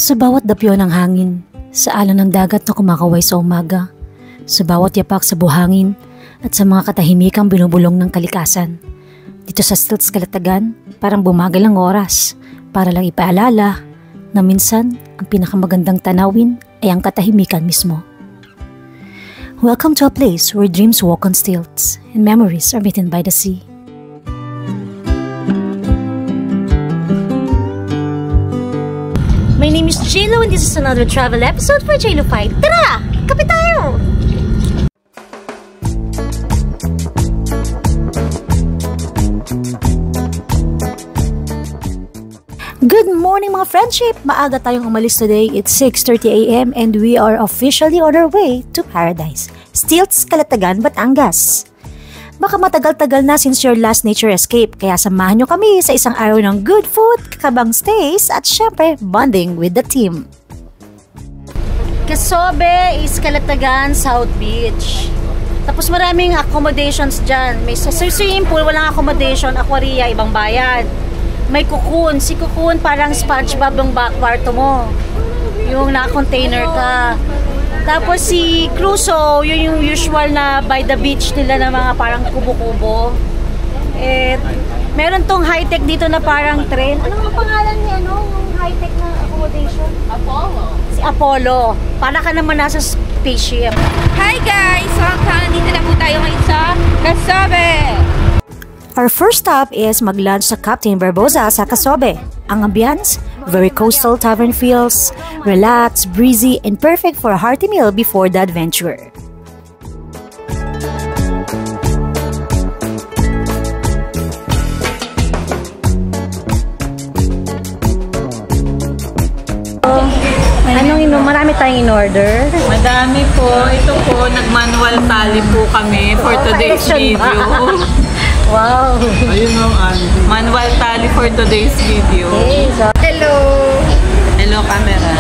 Sa bawat dapyo ng hangin, sa alon ng dagat na kumakaway sa umaga, sa bawat yapak sa buhangin at sa mga katahimikang binubulong ng kalikasan. Dito sa Stilts Calatagan, parang bumagal ang oras para lang ipaalala na minsan ang pinakamagandang tanawin ay ang katahimikan mismo. Welcome to a place where dreams walk on stilts and memories are written by the sea. My name is JLo and this is another travel episode for JLo Fight. Tara! Kape tayo! Good morning mga friendship! Maaga tayong umalis today. It's 6:30 AM and we are officially on our way to paradise. Stilts, Calatagan, Batangas. Baka matagal-tagal na since your last nature escape, kaya samahan nyo kami sa isang araw ng good food, kakabang stays, at syempre, bonding with the team. Casobe is Calatagan, South Beach. Tapos maraming accommodations dyan. May sa swimming pool, walang accommodation, aquaria, ibang bayad. May Cocoon. Si Cocoon parang SpongeBob yung kwarto mo. Yung naka-container ka. Tapos si Crusoe, yun yung usual na by the beach nila na mga parang kubo-kubo. Meron tong high-tech dito na parang train. Anong pangalan ni yung high-tech na accommodation? Apollo. Si Apollo. Para ka naman nasa spaceship. Hi guys! So, nandito na po tayo ngayon sa Casobe. Our first stop is mag-lunch sa Captain Barbosa sa Casobe. Ang ambience, very coastal tavern feels, relaxed, breezy, and perfect for a hearty meal before the adventure. Marami tayong in-order. Madami po. Ito po, nag-manual tally po kami for today's video. Wow! Ayun o, manual tally for today's video. Okay, so Hello! Hello, camera.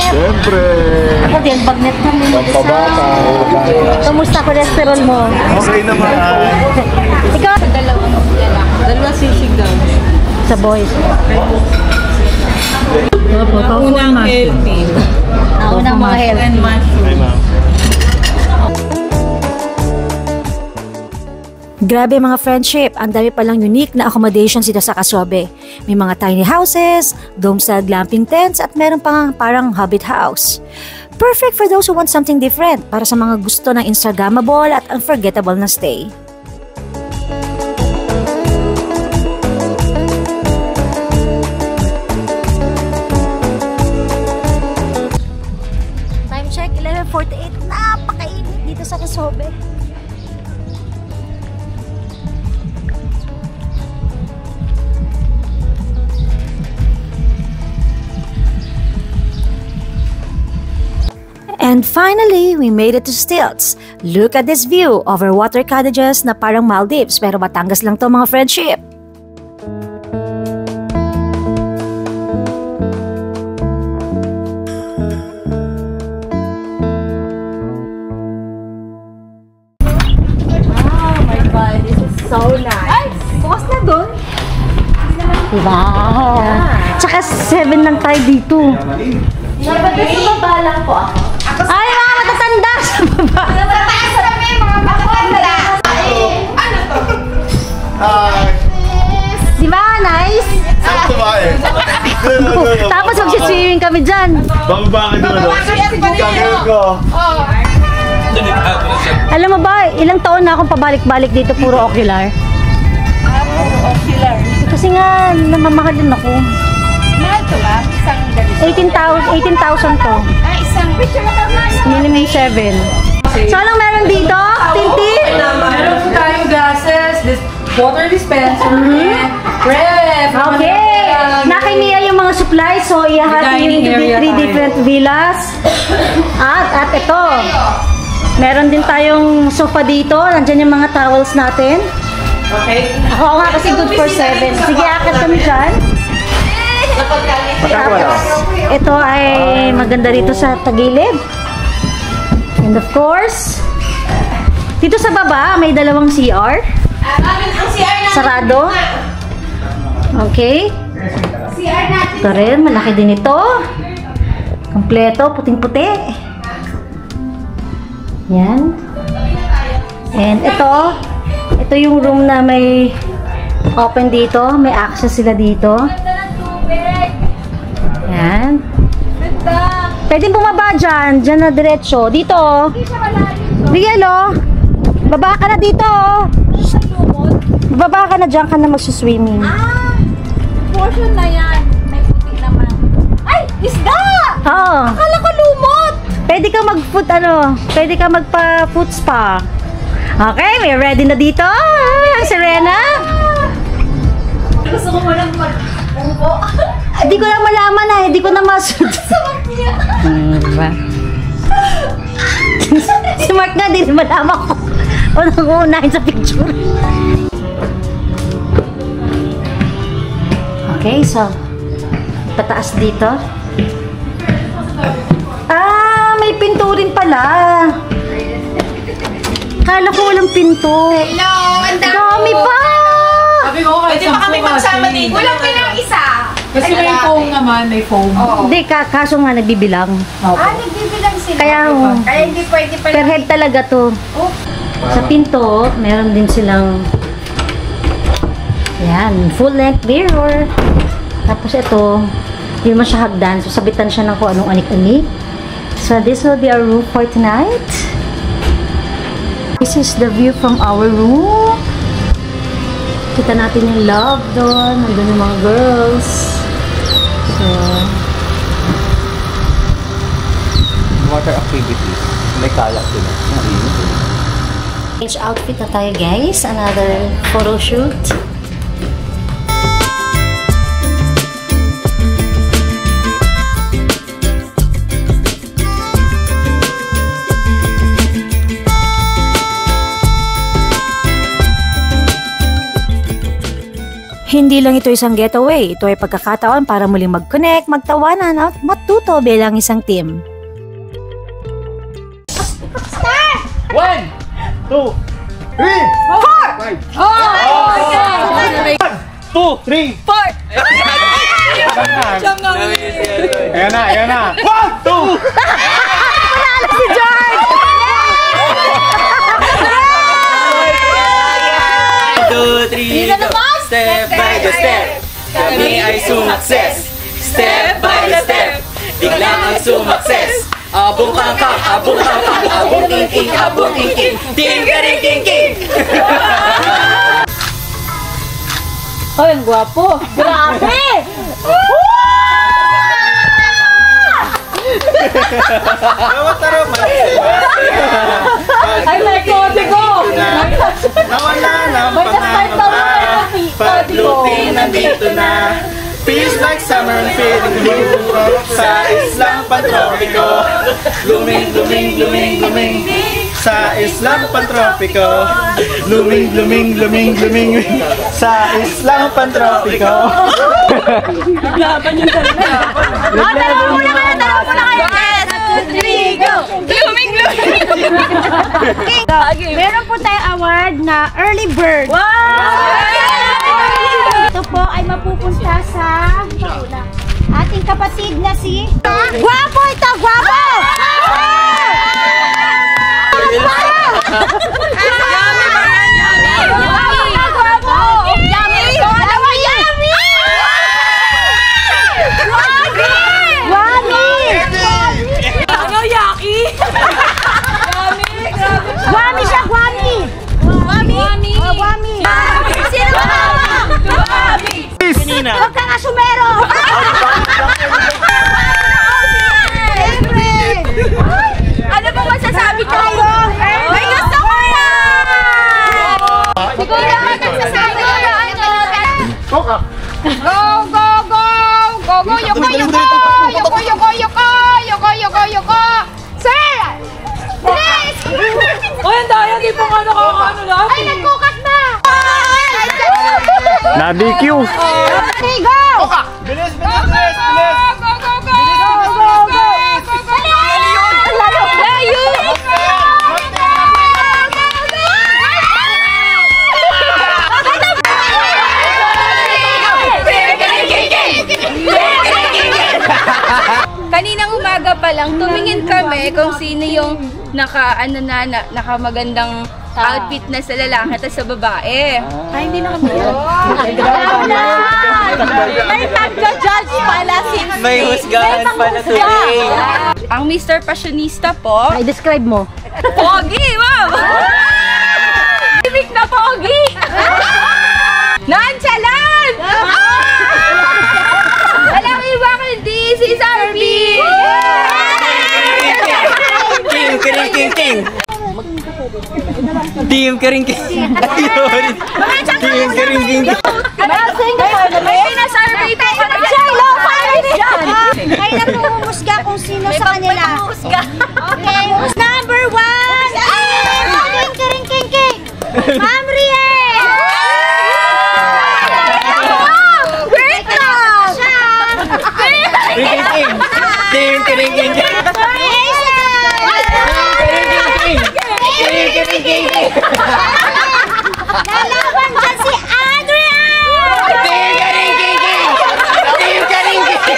Siyempre! ako din, bagnet kami. Pampabata. Kamusta cholesterol mo? Okay naman. Ikaw? Dalawa sisig daw. Sa boys. Unang healthy. Naunang mga health. And mushroom. Hi, ma'am. Grabe mga friendship, ang dami palang unique na accommodations dito sa Casobe. May mga tiny houses, dome-style glamping tents, at meron pang parang hobbit house. Perfect for those who want something different, para sa mga gusto ng Instagrammable at unforgettable na stay. Time check, 11:48. Napakainit dito sa Casobe. And finally, we made it to Stilts. Look at this view over water cottages na parang Maldives, pero Batangas lang to mga friendship. Oh my God, this is so nice. Ay! Bukas na doon. Diba? Tsaka 7 lang tayo dito. Dapat sa baba lang po ako. Ay, mga matatanda sa baba. Mataas kami, mga matatanda. Ano to? Hi! Diba? Nice? Saan tumae? Tapos magsiswimming kami dyan. Bababa ka doon. Kagawin ko. Alam mo ba, ilang taon na akong pabalik-balik dito, puro ocular. Ocular. Kasi nga, namamahal din ako. Mahal to ba? Isang ganito. 18,000 to. Ay, isang picture na kami. Minimum 7. So, anong meron dito? Tinti? Meron po tayong glasses, water dispenser, ref. Okay. Nakimia yung mga supplies. So, ihahati Dining yung area 3 tayo. different villas. At ito. Meron din tayong sofa dito. Nandyan yung mga towels natin. Okay. Ako nga kasi good for 7. Sige, akit kami dyan. Tapos, ito ay maganda dito sa tagilid. And of course, dito sa baba, may dalawang CR. Ang CR na. Sarado. Okay. Ito rin, malaki din ito. Kompleto, puting-puti. Yan. And ito yung room na may open dito. May access sila dito. Yan. Pwede bumaba dyan. Dyan na diretso. Dito. Miguel, oh. Baba ka na dito. Baba ka na dyan ka na magsuswimming. Portion na yan. May puti naman. Ay! Isda! Oo. Akala ko lumot! Pwede ka pwede ka magpa-foot spa. Okay, may ready na dito. Ang Serena. Gusto ko walang mag-ubo. Hindi ko lang malaman na, hindi ko na masud. Diba? Si Mark nga, hindi malaman ko. Unang-unahin sa picture. Okay, so pataas dito. May pinto rin pala. Kala ko walang pinto. Hello! Ang dami pa! Sabi ko, pwede pa kami magsama dito. Walang pinang isa. Kasi may foam naman, may foam. Hindi, kaso nga nagbibilang. Nagbibilang sila. Kaya hindi pwede pala. per head talaga to. Sa pinto, meron din silang yan, full length mirror. Tapos ito, hindi naman siya hagdan. So, sabitan siya ng kung anong anik-anik. So, this will be our room for tonight. This is the view from our room. Kita natin yung love doon. Nandun yung mga girls. So, water activities. May kalak sila. change outfit na tayo, guys. Another photo shoot. Hindi lang ito isang getaway, ito ay pagkakataon para muling mag-connect, magtawanan at matuto bilang isang team. 1, 2, 3, 4! 1, 2, 3, 4! Ayan na, ayan na! 1, 2! Panalo si George! 1, 2, 3, go! Step by the step, kami ay sumakses. Step by the step, biglang ang sumakses. Abong kangkang, abong kangkang, abong king, abong king, ting ka ring king. Ay, ang gwapo! Grabe! Ay, may kode ko! Nawala ng pangangamba. Pagluti nandito na. Feels like summer and feeling blue. Sa islang pantropiko. Luming, luming, luming, luming. Sa islang pantropiko. Luming, luming, luming, luming. Sa islang pantropiko. Laban yung talaga. Dalawa muna kayo! Yes! 2, 3, go! Blooming, blooming! Meron po tayong award na Early Bird. Ito po ay mapupunta sa ating kapatid na si... Gwapo ito! Gwapo! Gwami siya, gwami! Wami! Gwami! Sino ba? Wami! Huwag kang asumero! Ano bang masasabi ko? May gusto ko yan! Siguro ka nagsasabi ko yan. Go, go, go! Go, go, yoko, yoko! Yoko, yoko, yoko! Yoko, yoko, yoko! Sir! Please! Ay, ang daya, di pa nga nakakaano lang. Ay, nagkukat na! Na-DQ! Okay, go! Bilis, bilis, bilis, bilis! Go, go, go! Go, go, go! Layo! lang, tumingin kami kung sino yung nakamagandang outfit na sa lalaki at sa babae. Ay, hindi na kami. May nagja-judge pala since May husgahan pala today. Ang Mr. Fashionista po. Ay, describe mo. Pogi, ma'am! Ibig na pogi! Nonchalant! Walang iba kundi si Sarby! King, king, king, king. Team kering king. Ayun. Team kering king. May pinasurvey pa kami dyan! May namumusga kung sino sa kanila. Okay, number 1. King. Ma'am Riel! Wait lang! King, king. Team kering king. Lalaban dyan si Adrian! Team kering king. Team kering king.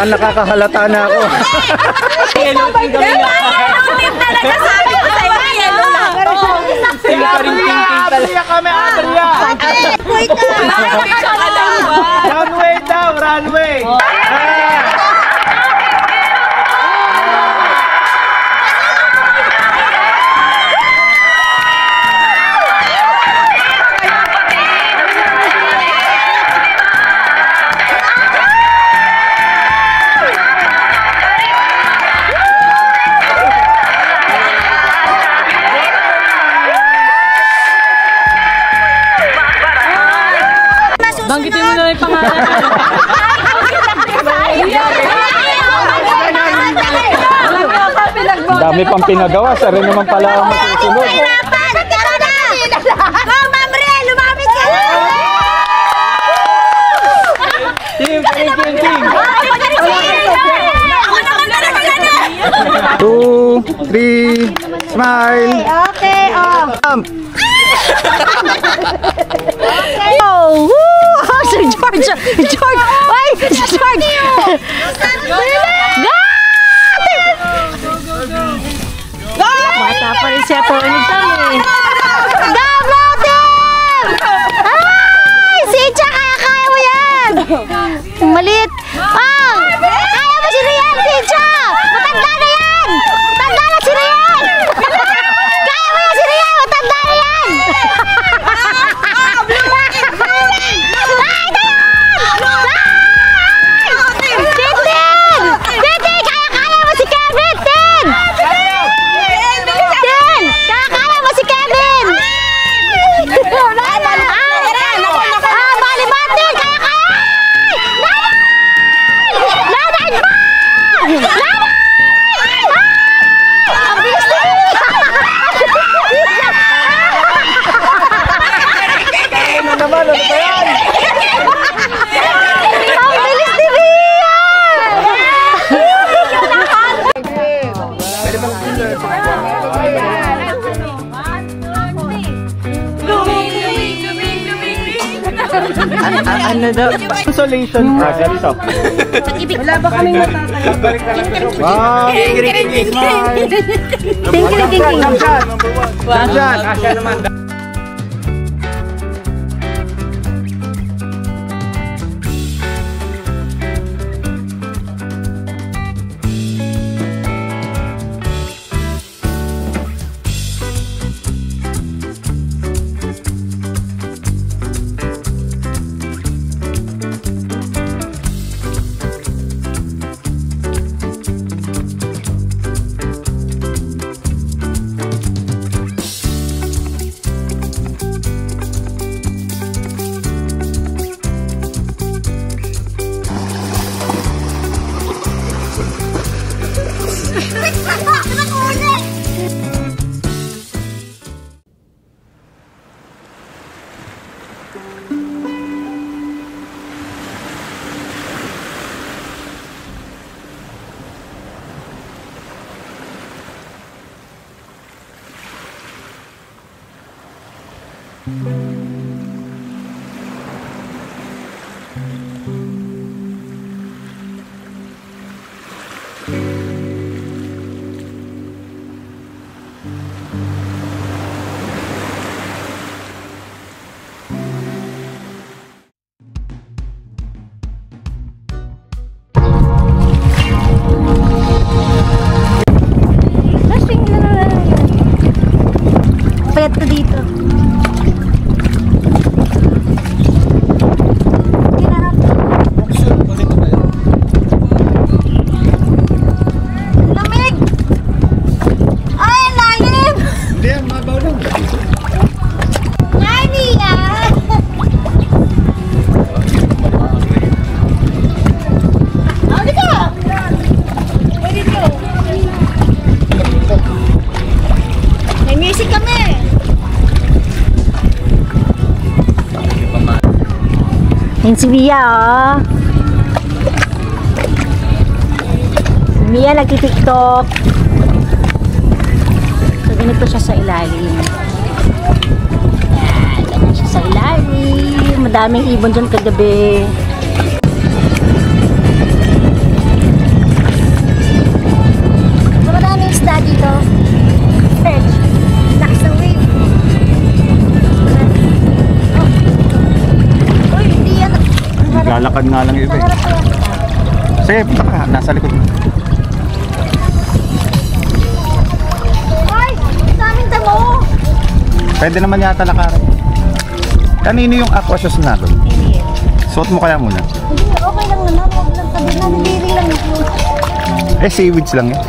Nakakahalata na ako. Yellow team kami nga. Talaga sabi ko sa inyo, yellow lang. Team kering king pala. Kami, Adria! Wait na! Runway daw, runway! Banggitin mo na yung pangalan. Dami pang pinagawa, sa rin naman pala ang masusunod. Go, Ma'am Riel! Lumapit ka na! Team kering king. 2, 3, smile! Okay, oh. Oh, woo! Si George! Ay, si George! Bata pa rin siya po. Ano kami? Ay! Sincha, kaya mo yan! Maliit! Oh! Kaya mo si Riel, Sincha! Matanda na yan! Matanda na si Riel! Kaya mo yan si Riel! Matanda na yan! Tintin! Kaya mo si Kevin! Tin! Kaya mo si Kevin! Balibatin! Kaya! Laban mo! Laban! Ang bilis na yun! Naman, ano ba yan? Ang bilis ni Mia! Ano daw? Consolation prize. Wala ba kaming matatalo? Wow! Kering king, smile! Damshan! Asya naman. Payat ka dito. Lamig! Ay, lalim! Hindi yan, mabaw lang. Nani yan? Oh, dito! Pwede dito. May music kami. Yan si Mia, oh. Si Mia nagtitiktok. So, ganito siya sa ilalim. Yan, ganyan siya sa ilalim. Madaming ibon dyan kagabi. So, madaming isda dito. Perch. Lakas ng wave. Uy, hindi yan. Lalakad nga lang ito eh. Sige, punta ka. Nasa likod mo. Ay, sa aming damo. Pwede naman yata lakaran. Kanino yung aqua shoes na doon? Suot mo kaya muna. Hindi, okay lang naman. Huwag lang sabi na, nabili lang ito. Eh, seaweeds lang eh.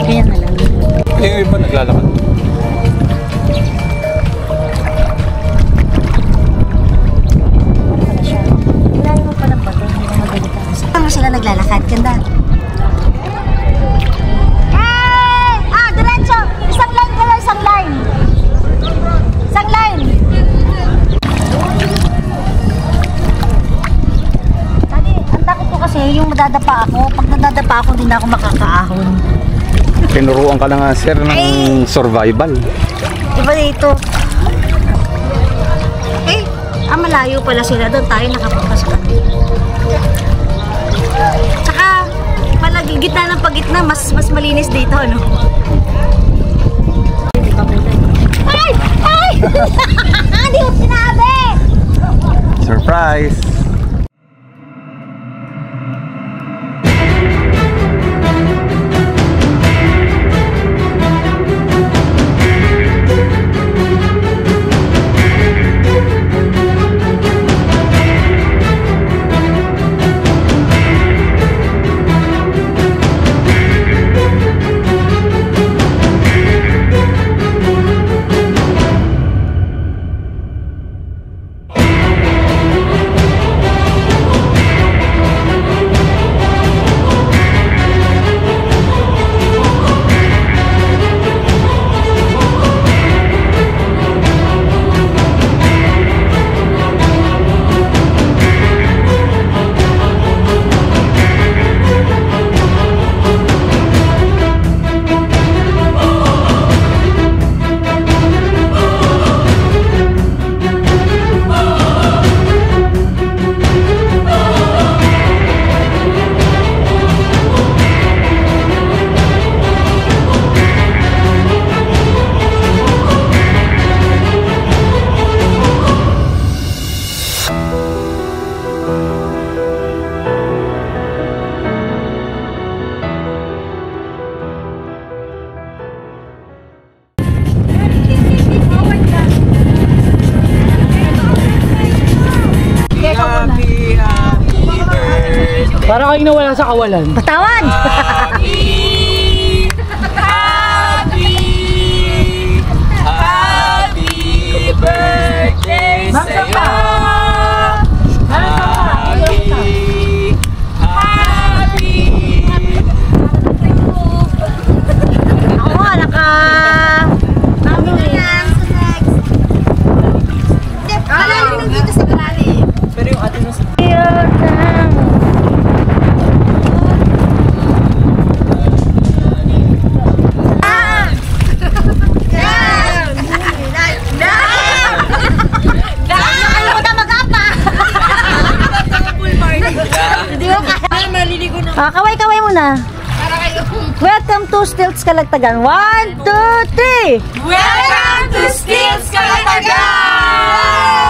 Kaya na lang. Eh, yung iba naglalakad. Layo mo pa ng bato, hindi na magalit ako. Saan sila naglalakad? Ganda. Hey! Ah, diretso! Isang line kayo, isang line! Isang line! Dali, ang takot ko kasi yung madadapa ako. Pag nadadapa ako, hindi na ako makakaahon. Tinuruan ka na nga sir ng survival. Iba dito. Eh, malayo pala sila doon. Tayo nakapunta sa kanila. Tsaka, palagi gitna ng pagitna, mas malinis dito, ano? Ay! Ay! Hindi ko sinabi! Surprise! Para kayo nawala sa kawalan. Patawad! Happy birthday sa'yo! Ako nga, Ano yan? Malalim dito sa malalim. Pero yung atin nasa... Nakalimutan muna. Welcome to Stilts Kalatagan. 1, 2, 3! Welcome to Stilts Kalatagan!